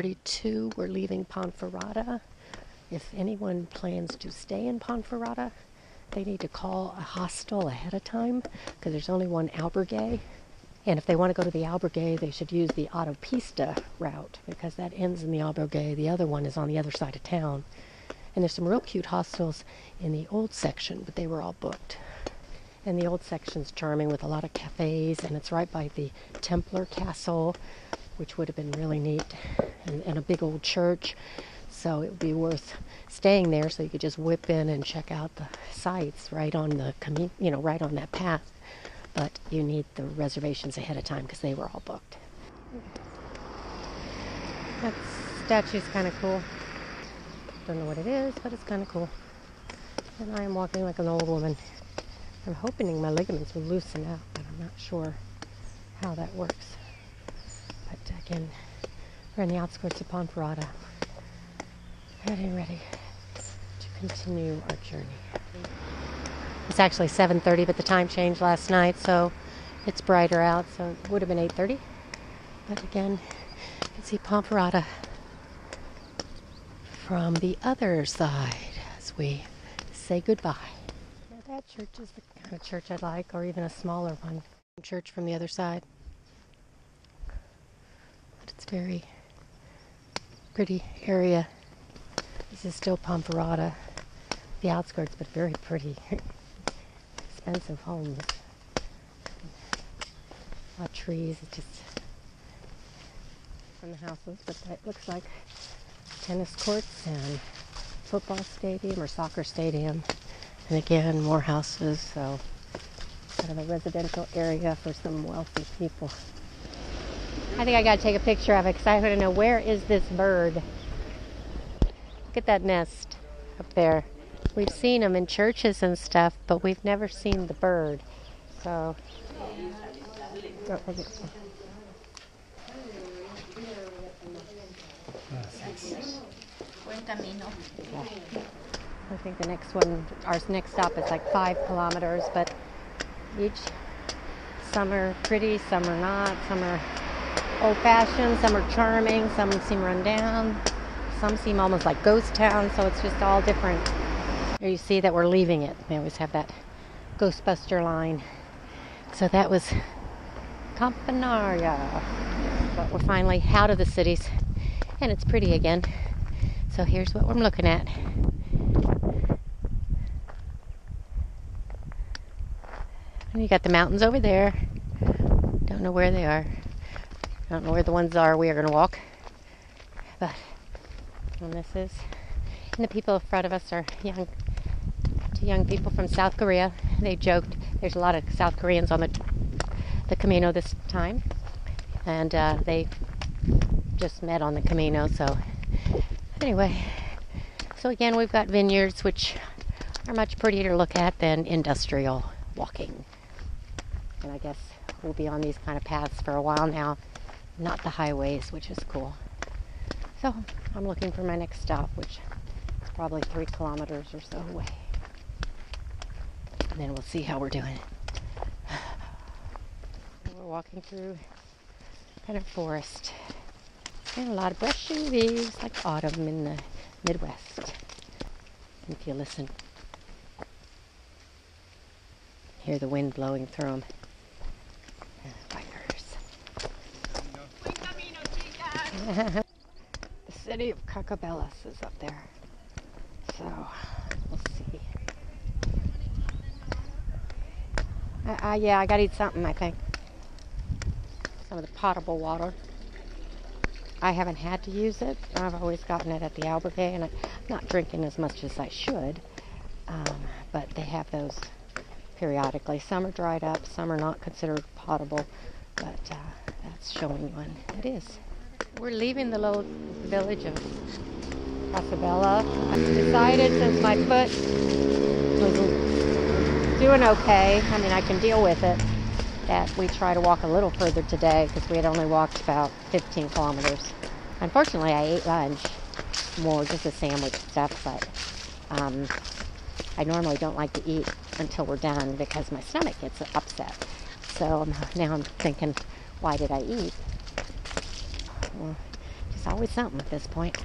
7:32. We're leaving Ponferrada. If anyone plans to stay in Ponferrada, they need to call a hostel ahead of time because there's only one albergue. And if they want to go to the albergue, they should use the autopista route because that ends in the albergue. The other one is on the other side of town. And there's some real cute hostels in the old section, but they were all booked. And the old section's charming with a lot of cafes, and it's right by the Templar Castle, which would have been really neat, and a big old church. So it would be worth staying there so you could just whip in and check out the sights right on the right on that path. But you need the reservations ahead of time because they were all booked. That statue's kind of cool. Don't know what it is, but it's kind of cool. And I am walking like an old woman. I'm hoping my ligaments will loosen up, but I'm not sure how that works. But again, we're in the outskirts of Ponferrada. Getting ready to continue our journey. It's actually 7:30, but the time changed last night, so it's brighter out, so it would have been 8:30. But again, you can see Ponferrada from the other side as we say goodbye. Now that church is the kind of church I'd like, or even a smaller one. Church from the other side. But it's very pretty area. This is still Ponferrada, the outskirts, but very pretty. Expensive homes. A lot of trees, it's just from the houses, but that looks like tennis courts and football stadium or soccer stadium. And again, more houses, so kind of a residential area for some wealthy people. I think I gotta take a picture of it because I want to know, where is this bird? Look at that nest up there. We've seen them in churches and stuff, but we've never seen the bird. So, Camino. I think the next one, our next stop is like 5 kilometers, but some are pretty, some are not, some are old-fashioned, some are charming, some seem run down, some seem almost like ghost towns, so it's just all different. Here you see that we're leaving it. They always have that Ghostbuster line. So that was Ponferrada. But we're finally out of the cities, and it's pretty again. So here's what I'm looking at. And you got the mountains over there. Don't know where they are. Don't know where the ones are we are going to walk. But, and this is, and the people in front of us are two young people from South Korea. They joked, there's a lot of South Koreans on the Camino this time. And they just met on the Camino, so anyway, so again, we've got vineyards, which are much prettier to look at than industrial walking. And I guess we'll be on these kind of paths for a while now, not the highways, which is cool. So I'm looking for my next stop, which is probably 3 kilometers or so away. And then we'll see how we're doing. We're walking through kind of forest. And a lot of brushy leaves, like autumn in the Midwest. And if you listen, hear the wind blowing through them. Bikers. The city of Cacabelos is up there. So, we'll see. Yeah, I gotta eat something, I think. Some of the potable water. I haven't had to use it. I've always gotten it at the albergue, and I'm not drinking as much as I should. But they have those periodically. Some are dried up, some are not considered potable, but that's showing one it is. We're leaving the little village of Cacabelos. I've decided, since my foot was doing okay, I mean, I can deal with it, that we try to walk a little further today because we had only walked about 15 kilometers. Unfortunately, I ate lunch, more just a sandwich stuff, but I normally don't like to eat until we're done because my stomach gets upset. So now I'm thinking, why did I eat? Well, It's always something at this point.